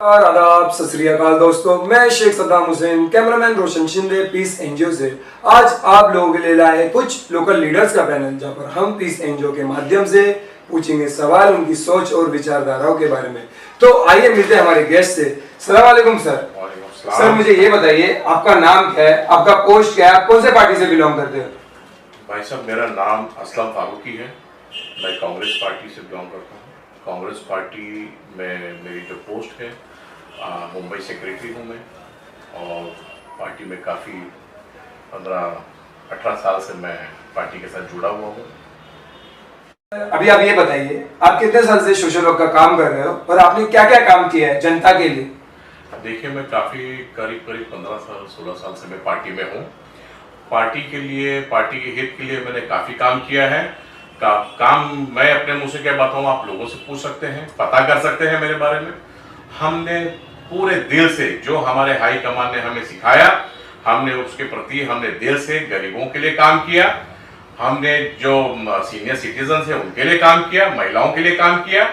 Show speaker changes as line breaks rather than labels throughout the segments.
आदाब सत श्री अकाल दोस्तों, मैं शेख सद्दाम हुसैन, कैमरामैन रोशन शिंदे, पीस एनजीओ से आज आप लोगों के लिए लाए कुछ लोकल लीडर्स का पैनल, जहां पर हम पीस एनजीओ के माध्यम से पूछेंगे सवाल उनकी सोच और विचारधाराओं के बारे में। तो आइए मिलते हैं हमारे गेस्ट से। सलाम वालेकुम सर। सर मुझे ये बताइए, आपका नाम क्या है, आपका पोस्ट क्या है, आप कौन से पार्टी से बिलोंग करते हैं?
भाई साहब, मेरा नाम असलम फारूकी है। मैं कांग्रेस पार्टी से बिलोंग करता हूँ। कांग्रेस पार्टी में मेरी जो पोस्ट है, मुंबई सेक्रेटरी हूँ मैं, और पार्टी में काफ़ी 15-18 साल से मैं पार्टी के साथ जुड़ा हुआ हूँ।
अभी आप ये बताइए, आप कितने साल से सोशल वर्क का काम कर रहे हो और आपने क्या क्या काम किया है जनता के लिए?
देखिए, मैं काफ़ी करीब 15-16 साल से मैं पार्टी में हूँ। पार्टी के लिए, पार्टी के हित के लिए मैंने काफ़ी काम किया है। काम मैं अपने मुंह से क्या बताऊँ, आप लोगों से पूछ सकते हैं, पता कर सकते हैं मेरे बारे में। हमने पूरे दिल से, जो हमारे हाई कमान ने हमें सिखाया, हमने उसके प्रति हमने दिल से गरीबों के लिए काम किया। हमने जो सीनियर सिटीजन है उनके लिए काम किया, महिलाओं के लिए काम किया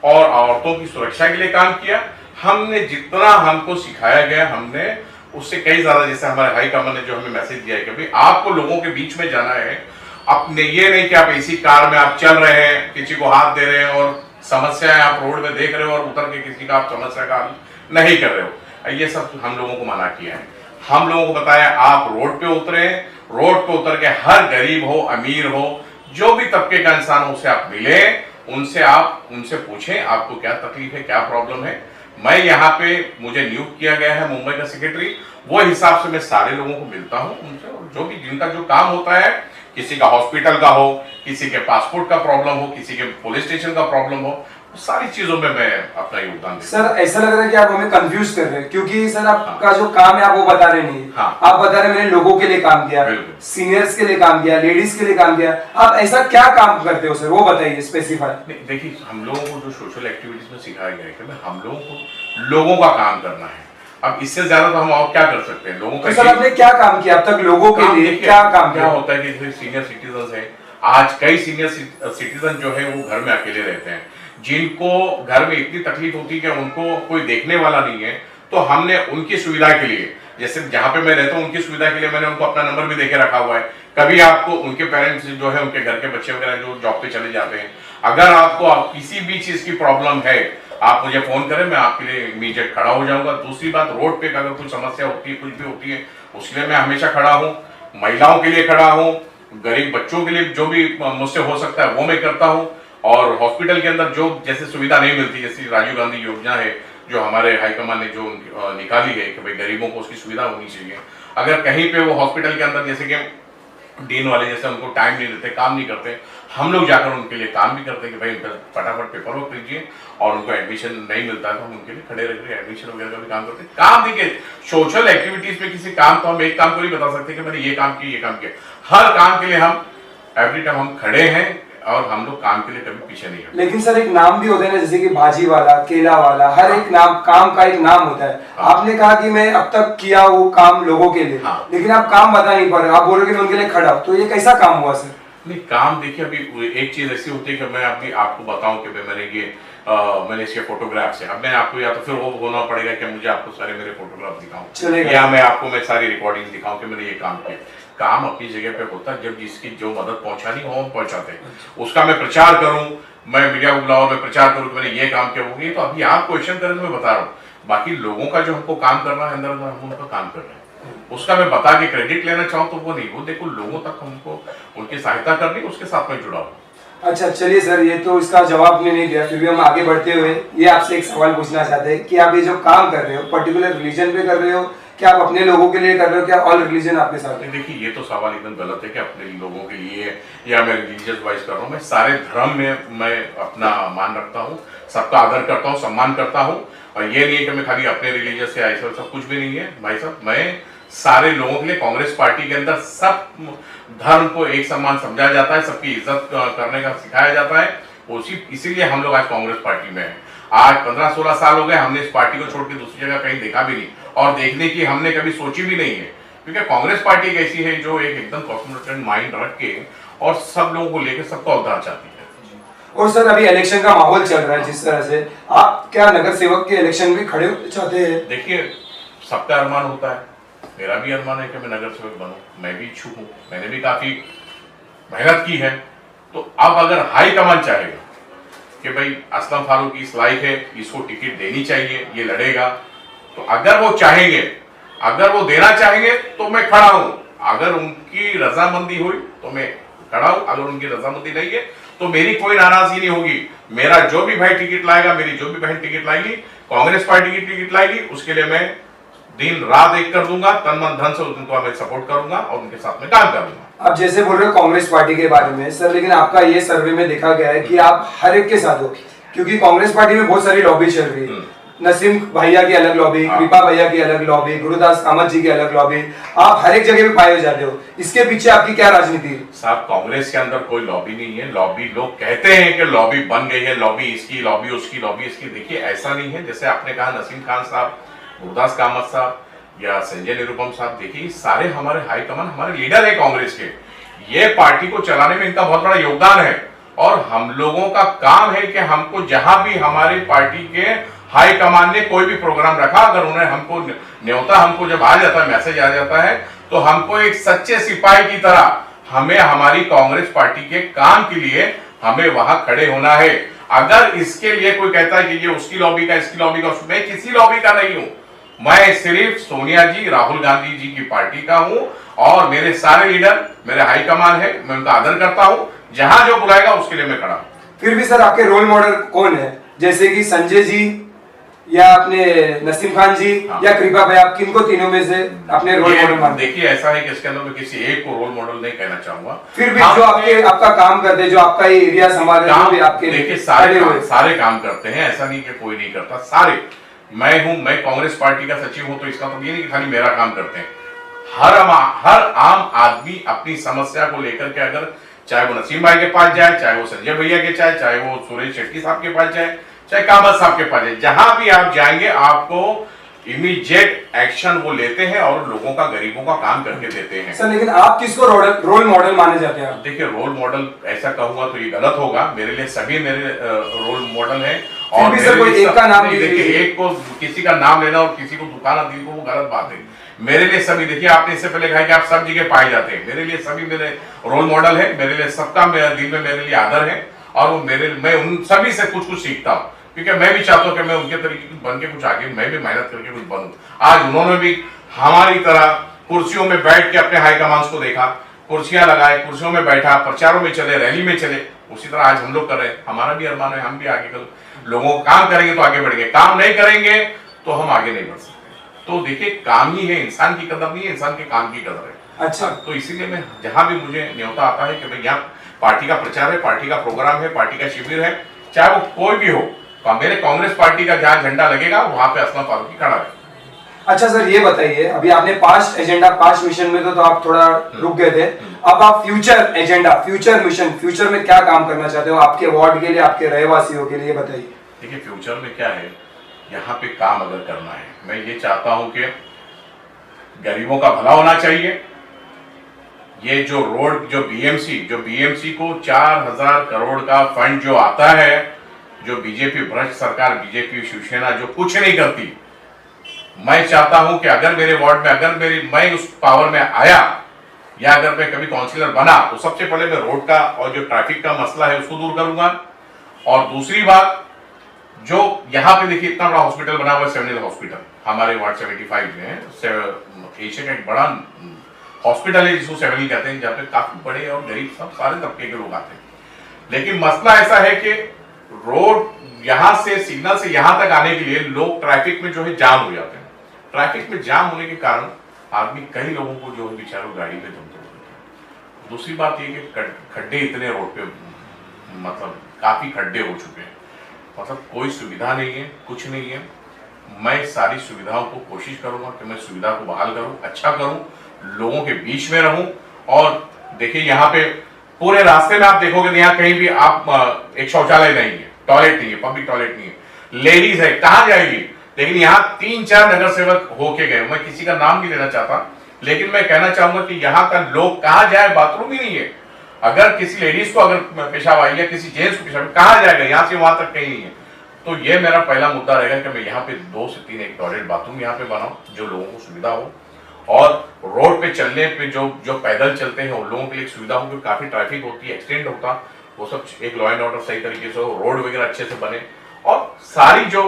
और औरतों की सुरक्षा के लिए काम किया। हमने जितना हमको सिखाया गया, हमने उससे कई ज्यादा, जैसे हमारे हाई कमान ने जो हमें मैसेज दिया है कि भाई आपको लोगों के बीच में जाना है। अपने ये नहीं कि आप इसी कार में आप चल रहे हैं, किसी को हाथ दे रहे हैं और समस्याएं आप रोड में देख रहे हो और उतर के किसी का आप समस्या का हल नहीं कर रहे हो। ये सब हम लोगों को मना किया है। हम लोगों को बताया आप रोड पे उतरे, रोड पे उतर के हर गरीब हो, अमीर हो, जो भी तबके का इंसान हो, उससे आप मिले, उनसे पूछें आपको क्या तकलीफ है, क्या प्रॉब्लम है। मैं यहाँ पे, मुझे नियुक्त किया गया है मुंबई का सेक्रेटरी, वो हिसाब से मैं सारे लोगों को मिलता हूँ उनसे, और जो भी जिनका जो काम होता है, किसी का हॉस्पिटल का हो, किसी के पासपोर्ट का प्रॉब्लम हो, किसी के पुलिस स्टेशन का प्रॉब्लम हो, सारी चीजों में मैं अपना योगदान देता हूं।
सर ऐसा लग रहा है कि आप हमें कंफ्यूज कर रहे हैं, क्योंकि सर आपका जो काम है आप वो बता रहे नहीं। आप बता रहे मैंने लोगों के लिए काम किया, सीनियर्स के लिए काम किया, लेडीज के लिए काम किया। आप ऐसा क्या काम करते हो सर, वो बताइए स्पेसिफाई।
देखिए, हम लोगों को जो सोशल एक्टिविटीज में सिखाया गया है कि हम लोगों को लोगों का काम करना है। अब इससे ज्यादा तो हम और क्या कर सकते हैं लोगों का।
सर आपने क्या काम किया अब तक लोगों के लिए, क्या काम
क्या होता है कि सीनियर सिटीजन है, आज कई सीनियर सिटीजन जो है वो घर में अकेले रहते हैं, जिनको घर में इतनी तकलीफ होती है कि उनको कोई देखने वाला नहीं है। तो हमने उनकी सुविधा के लिए, जैसे जहां पे मैं रहता हूं, उनकी सुविधा के लिए मैंने उनको अपना नंबर भी देके रखा हुआ है। कभी आपको उनके पेरेंट्स जो है, उनके घर के बच्चे वगैरह जो जॉब पे चले जाते हैं, अगर आपको किसी भी चीज की प्रॉब्लम है, आप मुझे फोन करें, मैं आपके लिए इमीडिएट खड़ा हो जाऊंगा। दूसरी बात, रोड पे अगर कोई समस्या होती है, कुछ भी होती है, उसके लिए मैं हमेशा खड़ा हूँ। महिलाओं के लिए खड़ा हूँ, गरीब बच्चों के लिए जो भी मुझसे हो सकता है वो मैं करता हूँ। और हॉस्पिटल के अंदर जो जैसे सुविधा नहीं मिलती, जैसे राजीव गांधी योजना है जो हमारे हाईकमान ने जो निकाली है कि भाई गरीबों को उसकी सुविधा होनी चाहिए। अगर कहीं पे वो हॉस्पिटल के अंदर, जैसे कि डीन वाले जैसे उनको टाइम नहीं देते, काम नहीं करते, हम लोग जाकर उनके लिए काम भी करते हैं कि भाई उनका फटाफट पेपर वर्क कीजिए, और उनको एडमिशन नहीं मिलता है तो हम उनके लिए खड़े रहकर एडमिशन वगैरह का भी काम करते हैं। काम देखिए, सोशल एक्टिविटीज में किसी काम को हम एक काम को नहीं बता सकते कि मैंने ये काम किया, ये काम किया। हर काम के लिए हम एवरी टाइम हम खड़े हैं और हम लोग काम के लिए कभी पीछे नहीं हटते।
लेकिन सर एक नाम भी होता है ना, जैसे कि भाजी वाला, केला वाला, हर एक नाम, काम का एक नाम होता है। आपने कहा कि मैं अब तक किया वो काम लोगों के लिए, लेकिन आप काम बता नहीं पा रहे, आप बोल रहे कि मैं उनके लिए खड़ा हूं, तो ये कैसा काम हुआ सर?
नहीं, काम देखिए, अभी एक चीज ऐसी होती है कि मैं अभी आपको बताऊं कि मैंने इसके फोटोग्राफ्स है। अब मैं आपको, या तो फिर वो होना पड़ेगा कि मुझे आपको सारे मेरे फोटोग्राफ दिखाऊं, या मैं आपको सारी रिकॉर्डिंग दिखाऊं कि मैंने ये काम किया। काम अपनी जगह पे होता है, जब जिसकी जो मदद पहुंचानी हो हम पहुंचाते हैं। उसका मैं प्रचार करूं, मैं मीडिया को बुलाऊं, मैं प्रचार करूं कि मैंने ये काम किया, होगी तो अभी आप क्वेश्चन करें तो मैं बता रहा हूँ। बाकी लोगों का जो हमको काम करना है अंदर अंदर, हम उनका काम कर रहे हैं। उसका मैं बता के क्रेडिट लेना चाहूँ तो वो नहीं, वो देखो लोगों तक हमको उनकी सहायता करनी, उसके साथ में जुड़ा हूँ।
अच्छा चलिए सर, ये तो इसका जवाब आपने नहीं दिया, फिर भी हम आगे बढ़ते हुए ये आपसे एक सवाल पूछना चाहते हैं कि आप ये जो काम कर रहे हो पर्टिकुलर रिलीजन पे कर रहे हो, क्या आप अपने लोगों के लिए कर रहे हो, क्या ऑल रिलीजन आपके साथ है?
देखिए, ये तो सवाल एकदम गलत है कि अपने लोगों के लिए या मैं रिलीजियस वाइज कर रहा हूँ। मैं सारे धर्म में मैं अपना मान रखता हूँ, सबका आदर करता हूँ, सम्मान करता हूँ। और ये नहीं है कि मैं खाली अपने रिलीजियस से ऐसा सब कुछ भी नहीं है भाई साहब। मैं सारे लोगों के लिए, कांग्रेस पार्टी के अंदर सब धर्म को एक समान समझा जाता है, सबकी इज्जत करने का सिखाया जाता है। इसीलिए हम लोग आज कांग्रेस पार्टी में हैं। आज 15-16 साल हो गए, हमने इस पार्टी को छोड़ के दूसरी जगह कहीं देखा भी नहीं, और देखने की हमने कभी सोची भी नहीं है, क्योंकि कांग्रेस पार्टी एक ऐसी है जो एकदम कॉस्मोपॉलिटन माइंड रख के और सब लोगों को लेकर सबका उद्धार चाहती है।
और सर अभी इलेक्शन का माहौल चल रहा है जिस तरह से, आप क्या नगर सेवक के इलेक्शन में खड़े होना चाहते हैं?
देखिए, सबका अरमान होता है, मेरा भी अरमान है कि मैं नगर सेवक बनूं, मैं भी इच्छुक हूँ, मैंने भी काफी मेहनत की है। तो अब अगर हाईकमान चाहेगा कि भाई असलम फारूक इस लायक है, इसको टिकट देनी चाहिए, ये लड़ेगा, तो अगर वो चाहेंगे, अगर वो देना चाहेंगे तो मैं खड़ा हूं। अगर उनकी रजामंदी हुई तो मैं खड़ा हूं, अगर उनकी रजामंदी नहीं है तो मेरी कोई नाराजगी नहीं होगी। मेरा जो भी भाई टिकट लाएगा, मेरी जो भी बहन टिकट लाएगी, कांग्रेस पार्टी की टिकट लाएगी, उसके लिए मैं दिन रात एक कर दूंगा, तन मन धन से उनको मैं सपोर्ट करूंगा और उनके साथ में काम करूंगा।
आप जैसे बोल रहे हो कांग्रेस पार्टी के बारे में सर, लेकिन आपका ये सर्वे में देखा गया है कि आप हर एक के साथ हो, क्योंकि कांग्रेस पार्टी में बहुत सारी लॉबी चल रही है। नसीम भैया की अलग लॉबी, कृपा भैया की अलग लॉबी, गुरुदास कामत जी की अलग लॉबी, आप हर एक जगह पे पाए हो जाते हो। इसके पीछे आपकी क्या राजनीति है?
साहब, कांग्रेस के अंदर कोई लॉबी नहीं है। लॉबी लोग कहते हैं कि लॉबी बन गई है, लॉबी इसकी, लॉबी उसकी, लॉबी इसकी। देखिए, ऐसा नहीं है। जैसे आपने कहा नसीम खान साहब, गुरुदास कामत साहब या संजय निरुपम साहब, देखिए सारे हमारे हाईकमान, हमारे लीडर है कांग्रेस के। ये पार्टी को चलाने में इनका बहुत बड़ा योगदान है और हम लोगों का काम है कि हमको जहां भी हमारी पार्टी के हाई कमान ने कोई भी प्रोग्राम रखा, अगर उन्हें हमको न्योता हमको जब आ जाता है, मैसेज आ जाता है, तो हमको एक सच्चे सिपाही की तरह हमें हमारी कांग्रेस पार्टी के काम के लिए हमें वहां खड़े होना है। अगर इसके लिए कोई कहता है कि ये उसकी लॉबी का, इसकी लॉबी का, मैं किसी लॉबी का नहीं हूं। मैं सिर्फ सोनिया जी, राहुल गांधी जी की पार्टी का हूं और मेरे सारे लीडर मेरे हाईकमान है, मैं उनका आदर करता हूं। जहां जो बुलाएगा उसके लिए मैं खड़ा हूं।
फिर भी सर आपके रोल मॉडल कौन है? जैसे कि संजय जी या अपने नसीम खान जी या कृपा भाई, आप किनको तीनों में से अपने रोल मॉडल मानते हैं?
देखिए, ऐसा है कि इसके अंदर मैं किसी एक को रोल मॉडल नहीं कहना चाहूंगा।
फिर भी जो आपका काम करते हैं, जो आपका ये एरिया संभाल रहे हैं, जो भी आपके
देखिए सारे काम करते हैं, ऐसा नहीं कि कोई नहीं करता, सारे। मैं कांग्रेस पार्टी का सचिव हूं, तो इसका तो ये नहीं कि खाली मेरा काम करते हैं। हर आम आदमी अपनी समस्या को लेकर के, अगर चाहे वो नसीम भाई के पास जाए, चाहे वो संजय भैया के चाहे वो सुरेश शेट्टी साहब के पास जाए, चाहे कामत साहब के पास जाए, जहां भी आप जाएंगे आपको इमीडिएट एक्शन वो लेते हैं और लोगों का, गरीबों का काम करके देते हैं।
सर, लेकिन आप किसको रोल मॉडल माने जाते हैं?
देखिए, रोल मॉडल ऐसा कहूंगा तो ये गलत होगा। मेरे लिए सभी मेरे रोल मॉडल हैं। और
भी सर कोई एक का नाम
देखिए, एक को किसी का नाम लेना और किसी को दुकाना दी को वो गलत बात है। मेरे लिए सभी, देखिए आपने इससे पहले कहा कि आप सब जगह पाए जाते हैं, मेरे लिए सभी मेरे रोल मॉडल है। मेरे लिए सबका दिल में मेरे लिए आदर है और वो मैं उन सभी से कुछ कुछ सीखता हूँ, क्योंकि मैं भी चाहता हूँ कि मैं उनके तरीके बन के कुछ आगे, मैं भी मेहनत करके कुछ बनूं। आज उन्होंने भी हमारी तरह कुर्सियों में बैठ के अपने हाईकमांड्स को देखा, कुर्सियां लगाए, कुर्सियों में बैठा, प्रचारों में चले, रैली में चले। उसी तरह आज हम लोग कर रहे हैं। हमारा भी अरमान है, हम भी आगे कल लोगों को काम करेंगे तो आगे बढ़ेंगे, काम नहीं करेंगे तो हम आगे नहीं बढ़ सकते। तो देखिए, काम ही है, इंसान की कदर नहीं है, इंसान के काम की कदर है।
अच्छा,
तो इसीलिए मैं जहां भी मुझे न्योता आता है कि भाई यहाँ पार्टी का प्रचार है, पार्टी का प्रोग्राम है, पार्टी का शिविर है, चाहे वो कोई भी हो, तो मेरे कांग्रेस पार्टी का जहां झंडा लगेगा वहां पे असलम फारूकी खड़ा है।
अच्छा सर, ये बताइए, अभी आपने पास्ट एजेंडा, पास्ट मिशन में तो आप थोड़ा रुक गए थे, अब आप future agenda, future mission, future में क्या काम करना चाहते हो आपके वार्ड के लिए, आपके रहवासियों के लिए, बताइए।
देखिए, फ्यूचर में क्या है, यहाँ पे काम अगर करना है, मैं ये चाहता हूं कि गरीबों का भला होना चाहिए। ये जो रोड, जो बीएमसी को 4000 करोड़ का फंड जो आता है, जो बीजेपी भ्रष्ट सरकार, बीजेपी शिवसेना जो कुछ नहीं करती, मैं चाहता हूं कि अगर मेरे वार्ड में, अगर मैं उस पावर में आया या अगर मैं कभी काउंसिलर बना, तो सबसे पहले मैं रोड का और जो ट्रैफिक का मसला है उसको दूर करूंगा। और दूसरी बात, जो यहाँ पे देखिए इतना बड़ा हॉस्पिटल बना हुआ है, सेवन हॉस्पिटल हमारे वार्ड 75 में है, एशिया का एक बड़ा हॉस्पिटल है जिसको सेवन कहते हैं, जहाँ पे काफी बड़े और गरीब सब सारे तबके के लोग आते हैं। लेकिन मसला ऐसा है कि रोड यहाँ से, सिग्नल से यहाँ तक आने के लिए लोग ट्रैफिक में जो है जाम हो जाते हैं। ट्रैफिक में जाम होने के कारण आदमी, कई लोगों को जो है बेचारों गाड़ी में दम तोड़ देते हैं। दूसरी बात ये कि खड्डे इतने रोड पे, मतलब काफी खड्डे हो चुके हैं, मतलब कोई सुविधा नहीं है, कुछ नहीं है। मैं सारी सुविधाओं को कोशिश करूंगा कि मैं सुविधा को बहाल करूं, अच्छा करूं, लोगों के बीच में रहूं। और देखिए, यहाँ पे पूरे रास्ते में आप देखोगे यहाँ कहीं भी आप एक शौचालय नहीं है, टॉयलेट नहीं है, पब्लिक टॉयलेट नहीं है, लेडीज है, कहाँ जाएगी? लेकिन यहाँ 3-4 नगर सेवक होके गए, मैं किसी का नाम नहीं लेना चाहता, लेकिन मैं कहना चाहूंगा कि यहाँ का लोग कहाँ जाए, बाथरूम ही नहीं है। अगर किसी लेडीज को अगर पेशाब आई या किसी जेंट्स को पेशाब, कहाँ जाएगा? यहाँ से वहां तक कहीं नहीं है। तो ये मेरा पहला मुद्दा रहेगा कि मैं यहाँ पे 2 से 3 एक टॉयलेट बाथरूम यहाँ पे बनाऊं जो लोगों को सुविधा हो, और रोड पे चलने पे जो पैदल चलते हैं उन लोगों के लिए सुविधा हो, क्योंकि काफी ट्रैफिक होती है, एक्सीडेंट होता, वो सब एक लॉ एंड ऑर्डर सही तरीके से हो, रोड वगैरह अच्छे से बने, और सारी जो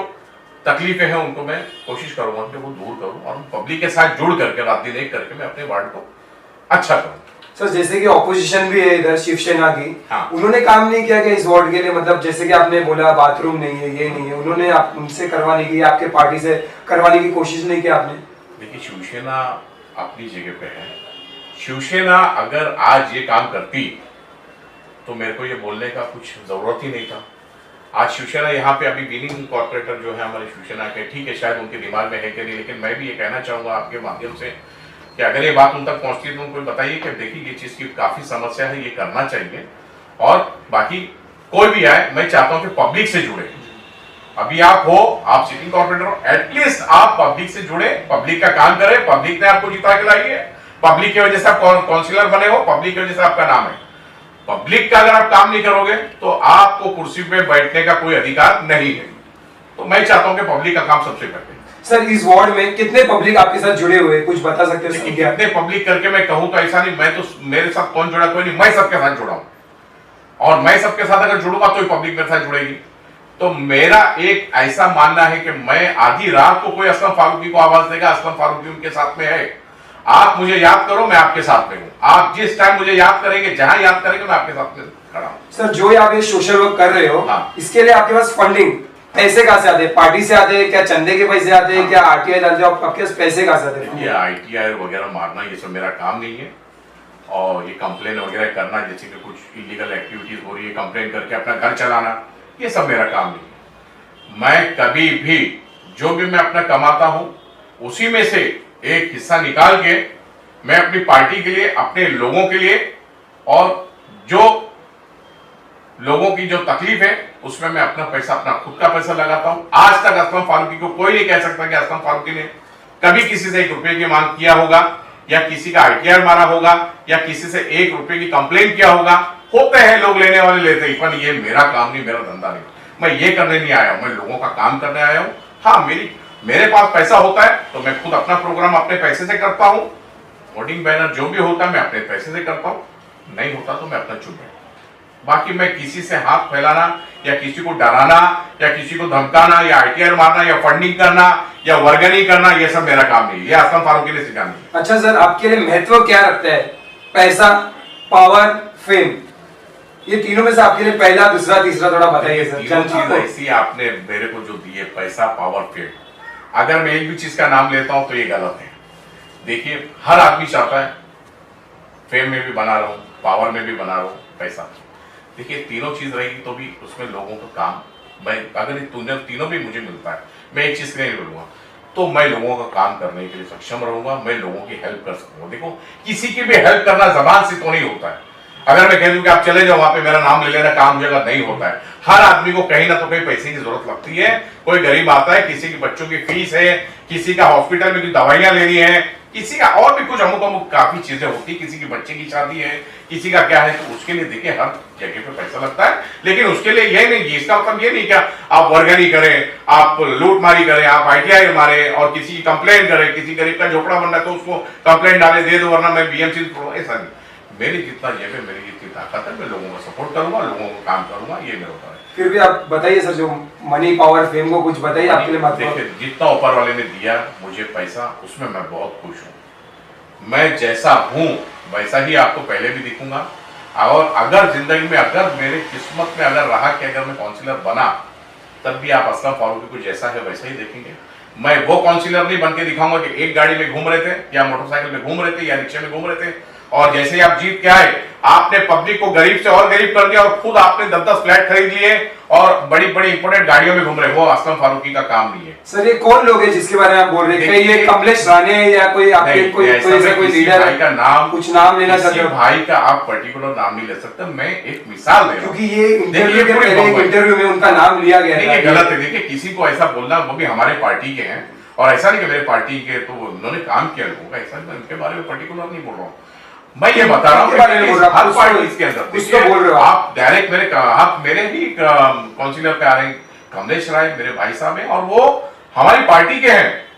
तकलीफें हैं उनको मैं कोशिश करूंगा कि वो दूर करूं, और पब्लिक के साथ जुड़ करके रात दिन एक करके मैं अपने वार्ड को अच्छा करूं।
सर जैसे कि ऑपोजिशन भी है इधर शिवसेना की,
हाँ।
उन्होंने काम नहीं किया कि इस वार्ड के लिए, मतलब जैसे कि आपने बोला बाथरूम नहीं है, ये नहीं है, उन्होंने उनसे करवाने की, आपके पार्टी से करवाने की कोशिश नहीं की आपने?
देखिए, शिवसेना अपनी जगह पे है। शिवसेना अगर आज ये काम करती तो मेरे को ये बोलने का कुछ जरूरत ही नहीं था। आज शिवसेना यहाँ पे अभी विनिंग कॉर्पोरेटर जो है हमारे शिवसेना के, ठीक है शायद उनके दिमाग में है कि नहीं, लेकिन मैं भी ये कहना चाहूंगा आपके माध्यम से कि अगर ये बात उन तक पहुंचती है तो उनको बताइए कि देखिए ये चीज की काफी समस्या है, ये करना चाहिए। और बाकी कोई भी आए, मैं चाहता हूं कि पब्लिक से जुड़े। अभी आप हो, आप सिटिंग कॉर्पोरेटर हो, एटलीस्ट आप पब्लिक से जुड़े, पब्लिक का काम करें। पब्लिक ने आपको जिता के लाई है, पब्लिक की वजह से आप काउंसिलर बने हो, पब्लिक की वजह से आपका नाम है। पब्लिक का अगर आप काम नहीं करोगे तो आपको कुर्सी पे बैठने का कोई अधिकार नहीं है। तो मैं चाहता हूं कि पब्लिक का काम सबसे पहले।
सर इस वार्ड में कितने पब्लिक आपके साथ जुड़े हुए, कुछ बता सकते हैं?
कितने पब्लिक करके मैं कहूं तो ऐसा नहीं, मैं तो मेरे साथ कौन जुड़ा कोई नहीं, मैं सबके साथ जुड़ा हूं, और मैं सबके साथ अगर जुड़ूंगा तो पब्लिक मेरे साथ जुड़ेगी। तो मेरा एक ऐसा मानना है कि मैं आधी रात को कोई असलम फारूकी को आवाज देगा, असलम फारूकी उनके साथ में है। आप मुझे याद करो, मैं आपके साथ में हूं। आप जिस टाइम मुझे याद करेंगे, जहां याद करेंगे, मैं आपके साथ में खड़ा हूं।
सर जो आप ये सोशल वर्क कर रहे हो,
हाँ।
इसके लिए आपके पास फंडिंग पैसे कहाँ से आते हैं? पार्टी से आते हैं क्या? चंदे के पैसे आते हैं क्या? आरटीआई डालते हो? आपके पास पैसे कहाँ से आते हैं?
ये आईटीआई वगैरह मारना ये सब मेरा काम नहीं है, और ये कंप्लेन वगैरह करना, जैसे कि कुछ इलीगल एक्टिविटीज हो रही है, कंप्लेन करके अपना घर चलाना, ये सब मेरा काम नहीं है। मैं कभी भी जो भी मैं अपना कमाता हूं उसी में से एक हिस्सा निकाल के मैं अपनी पार्टी के लिए, अपने लोगों के लिए, और जो लोगों की जो तकलीफ है उसमें मैं अपना पैसा, अपना खुद का पैसा लगाता हूं। आज तक असलम फारूकी को कोई नहीं कह सकता कि असलम फारूकी ने कभी किसी से 1 रुपए की मांग किया होगा, या किसी का आईटीआर मारा होगा, या किसी से 1 रुपए की कंप्लेन किया होगा। होते हैं लोग, लेने वाले लेते ही, पर ये मेरा काम नहीं, मेरा धंधा नहीं। मैं ये करने नहीं आया हूं, मैं लोगों का काम करने आया हूं। हाँ, मेरे पास पैसा होता है तो मैं खुद अपना प्रोग्राम अपने पैसे से करता हूं, होर्डिंग बैनर जो भी होता है मैं अपने पैसे से करता हूं, नहीं होता तो मैं अपना चुप है। बाकी मैं किसी से हाथ फैलाना, या किसी को डराना, या किसी को धमकाना, या आईटीआर मारना, या फंडिंग करना, या वर्गनी करना, ये सब मेरा काम नहीं है। ये असलम फारूकी ने सिखानी है।
अच्छा सर, आपके लिए महत्व क्या रखता है? पैसा, पावर, फेम, ये तीनों में से आपके लिए पहला, दूसरा, तीसरा थोड़ा बताइए सर।
तीनों चीज ऐसी आपने मेरे को जो दी है, पैसा, पावर, फेम, अगर मैं एक भी चीज का नाम लेता हूं तो ये गलत है। देखिए, हर आदमी चाहता है फेम में भी बना रहूं, पावर में भी बना रहूं, पैसा। देखिए, तीनों चीज रहेगी तो भी उसमें लोगों का काम, मैं अगर ये तीनों भी मुझे मिलता है, मैं एक चीज के लिए बोलूंगा तो मैं लोगों का काम करने के लिए सक्षम रहूंगा, मैं लोगों की हेल्प कर सकूंगा। देखो, किसी की भी हेल्प करना जबान से तो नहीं होता है। अगर मैं कह दूं कि आप चले जाओ वहां पे, मेरा नाम ले लेना, काम हो जाएगा, नहीं होता है। हर आदमी को कहीं ना तो कहीं पैसे की जरूरत लगती है। कोई गरीब आता है, किसी की बच्चों की फीस है, किसी का हॉस्पिटल में कुछ दवाइयां लेनी है, किसी का और भी कुछ अमुक काफी चीजें होती है, किसी की बच्चे की शादी है, किसी का क्या है, तो उसके लिए देखिए हर जगह पे पैसा लगता है। लेकिन उसके लिए ये नहीं, इसका मतलब ये नहीं क्या आप वर्गनी करें, आप लूटमारी करें, आप आईटीआई मारे और किसी की कंप्लेन करें, किसी गरीब का झोपड़ा बनना है तो उसको कंप्लेन डाले, दे दो वरना मैं बीएमसी, ऐसा नहीं। मेरी जितना जेब है, मेरी जितनी ताकत है, मैं लोगों का सपोर्ट करूंगा, लोगों को काम करूंगा, ये मेरा होता है।
फिर भी आप बताइए सर, जो मनी, पावर, फेम को कुछ बताइए आपके लिए।
देखिए, जितना ऊपर वाले ने दिया मुझे पैसा, उसमें मैं बहुत खुश हूँ। मैं जैसा हूँ वैसा ही आपको पहले भी दिखूंगा, और अगर जिंदगी में, अगर मेरे किस्मत में अगर रहा कि अगर मैं काउंसिलर बना, तब भी आप असलम फारूकी को जैसा है वैसा ही देखेंगे। मैं वो काउंसिलर नहीं बन के दिखाऊंगा कि एक गाड़ी में घूम रहे थे, या मोटरसाइकिल में घूम रहे थे, या रिक्शे में घूम रहे थे, और जैसे ही आप जीत के आए आपने पब्लिक को गरीब से और गरीब कर दिया, और खुद आपने 10-10 फ्लैट खरीद लिए और बड़ी बड़ी इंपोर्टेड गाड़ियों में घूम रहे। वो असलम फारूकी का काम नहीं है।
सर ये कौन लोग हैं जिसके बारे में आप बोल रहे हैं? ये कमलेश राणे या कोई आपके कोई लीडर
भाई का नाम,
कुछ नाम लेना चाहते हो?
भाई का आप पर्टिकुलर नाम नहीं ले सकते, मैं एक मिसाल दे रहा हूं,
क्योंकि ये इंटरव्यू के पहले एक इंटरव्यू में उनका नाम लिया गया है।
ये गलत है। देखिए, किसी को ऐसा बोलना, वो भी हमारे पार्टी के हैं, और ऐसा नहीं कि मेरे पार्टी के तो उन्होंने काम किया लोगों का, ऐसा मैं उनके बारे में पर्टिकुलर नहीं बोल रहा हूँ। मैं ये बता रहा हूँ
किसके बारे में बोल रहे हो आप?
हर पार्टी के अंदर
कुछ तो बोल रहे हो
आप डायरेक्ट मेरे ही काउंसिलर पे आ रहे हैं, कमलेश राय मेरे भाई साहब हैं और वो हमारी पार्टी के हैं।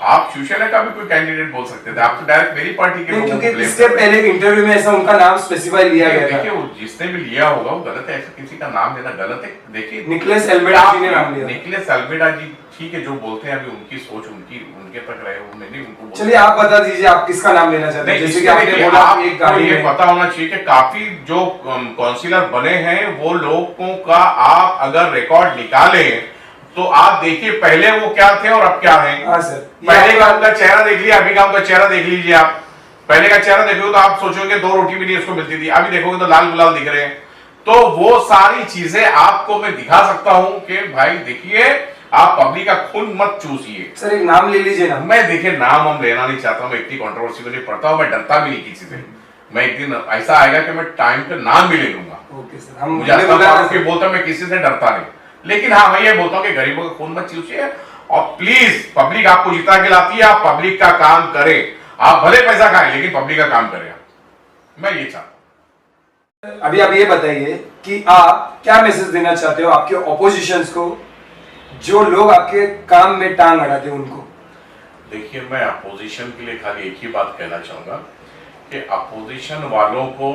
आप शिवसेना का भी कोई कैंडिडेट बोल सकते थे, आप तो डायरेक्ट मेरी पार्टी के लोगों को
क्योंकि
blame
इसके
करते हैं।
पहले इंटरव्यू में ऐसा उनका नाम स्पेसिफाई लिया गया था।
देखिए वो जिसने भी लिया होगा वो गलत है, ऐसा किसी का नाम लेना गलत है। देखिए
निकलेस एल्मेडा जी ने नाम लिया।
निकलेस एल्मेडा जी ठीक है, जो बोलते हैं अभी उनकी सोच उनके तक रहे, मैंने उनको बोला।
चलिए आप बता दीजिए आप किसका नाम लेना चाहते हैं? जैसे कि आपने
देखिए,
बोला
आपको
एक गाड़ी
ये
में
पता होना चाहिए कि काफी जो काउंसिलर बने हैं वो लोगों का आप अगर रिकॉर्ड निकालें तो आप देखिए पहले वो क्या थे और अब क्या हैं।
हाँ सर,
पहले का उनका चेहरा देख लिया, अभी का उनका चेहरा देख लीजिए आप। पहले का चेहरा देखोगे तो आप सोचोगे 2 रोटी भी नहीं उसको मिलती थी, अभी देखोगे तो लाल गुलाल दिख रहे हैं। तो वो सारी चीजें आपको मैं दिखा सकता हूं कि भाई देखिए आप पब्लिक का खून मत चूसिए।
सर एक नाम ले लीजिए ना।
मैं देखिए नाम हम लेना नहीं चाहता हूं, मैं इतनी कंट्रोवर्सी को नहीं पढ़ता हूं, मैं डरता भी नहीं किसी से। मैं एक दिन ऐसा आएगा कि मैं टाइम पे नाम भी ले लूंगा।
ओके सर, हम
मुझे असलम फारूक की बोलता मैं किसी से डरता नहीं, लेकिन हाँ मैं ये बोलता हूँ कि गरीबों का खून मत चूसिए और प्लीज पब्लिक आपको जिता के लाती है, आप पब्लिक का काम करें। आप भले पैसा खाएं लेकिन पब्लिक का काम करें, मैं ये चाहता हूं।
अभी आप ये बताइए कि आप क्या मैसेज देना चाहते हो आपके ऑपोजिशंस को, जो लोग आपके काम में टांग अड़ाते हैं उनको?
देखिए मैं अपोजिशन के लिए खाली एक ही बात कहना चाहूंगा कि अपोजिशन वालों को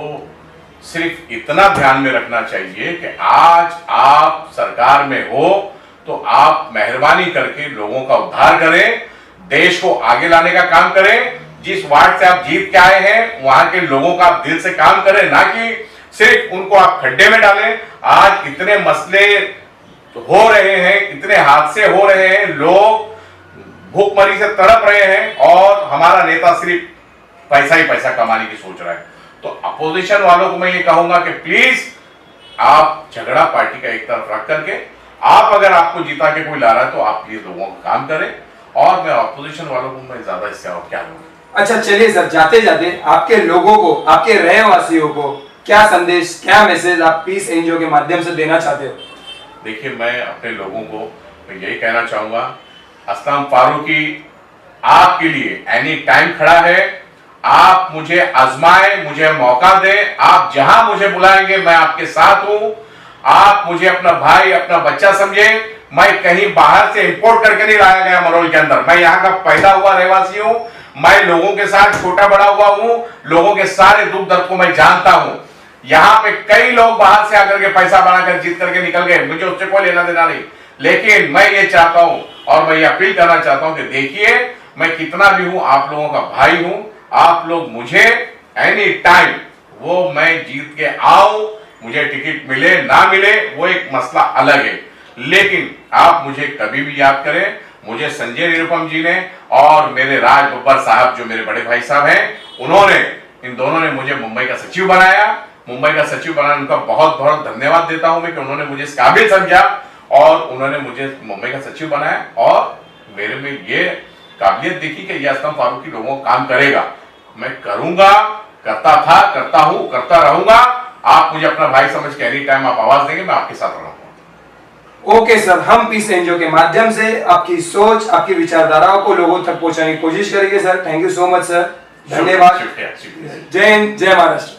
सिर्फ इतना ध्यान में रखना चाहिए कि आज आप सरकार में हो तो आप मेहरबानी करके लोगों का उद्धार करें, देश को आगे लाने का काम करें। जिस वार्ड से आप जीत के आए हैं वहां के लोगों का दिल से काम करें, ना कि सिर्फ उनको आप खड्डे में डालें। आज इतने मसले हो रहे हैं, इतने हादसे हो रहे हैं, लोग भूखमरी से तड़प रहे हैं और हमारा नेता सिर्फ पैसा ही पैसा कमाने की सोच रहा है। तो अपोजिशन वालों को मैं ये कहूंगा कि प्लीज आप झगड़ा पार्टी का एक तरफ रख करके आप अगर आपको जीता के कोई ला रहा है तो आप प्लीज लोगों का काम करें। और मैं अपोजिशन वालों को मैं ज्यादा इससे और क्या लूंगा।
अच्छा चलिए सर, जाते जाते आपके लोगों को, आपके रहवासियों को क्या संदेश, क्या मैसेज आप पीस एनजीओ के माध्यम से देना चाहते हो?
देखिए मैं अपने लोगों को मैं यही कहना चाहूंगा, असलम फारूकी आपके लिए एनी टाइम खड़ा है। आप मुझे आजमाए, मुझे मौका दें, आप जहां मुझे बुलाएंगे मैं आपके साथ हूं। आप मुझे अपना भाई, अपना बच्चा समझे। मैं कहीं बाहर से इंपोर्ट करके नहीं लाया गया मरोल के अंदर, मैं यहाँ का पैदा हुआ रहवासी हूँ। मैं लोगों के साथ छोटा बड़ा हुआ हूँ, लोगों के सारे दुख दर्द को मैं जानता हूँ। यहाँ पे कई लोग बाहर से आकर के पैसा बनाकर जीत करके निकल गए, मुझे उससे कोई लेना देना नहीं। लेकिन मैं ये चाहता हूँ और मैं ये अपील करना चाहता हूँ कि देखिए मैं कितना भी हूँ आप लोगों का भाई हूँ। आप लोग मुझे एनी टाइम वो मैं जीत के आऊं, मुझे टिकट मिले ना मिले वो एक मसला अलग है, लेकिन आप मुझे कभी भी याद करें। मुझे संजय निरुपम जी ने और मेरे राज बब्बर साहब जो मेरे बड़े भाई साहब हैं, उन्होंने, इन दोनों ने मुझे मुंबई का सचिव बनाया। मुंबई का सचिव बनाने उनका बहुत बहुत धन्यवाद देता हूं मैं कि उन्होंने मुझे इस काबिल समझा और उन्होंने मुझे मुंबई का सचिव बनाया और मेरे में ये काबिलियत देखी कि यह असलम फारूकी लोगों का काम करेगा। मैं करूंगा, करता था, करता हूं, करता रहूंगा। आप मुझे अपना भाई समझ के एनी टाइम आप आवाज देंगे, मैं आपके साथ रहूंगा।
ओके सर, हम पीस एनजीओ के माध्यम से आपकी सोच, आपकी विचारधाराओं को लोगों तक पहुंचाने की कोशिश करेंगे sir. Thank you so much sir, धन्यवाद।
शुक्रिया, शुक्रिया।
जय हिंद, जय महाराष्ट्र।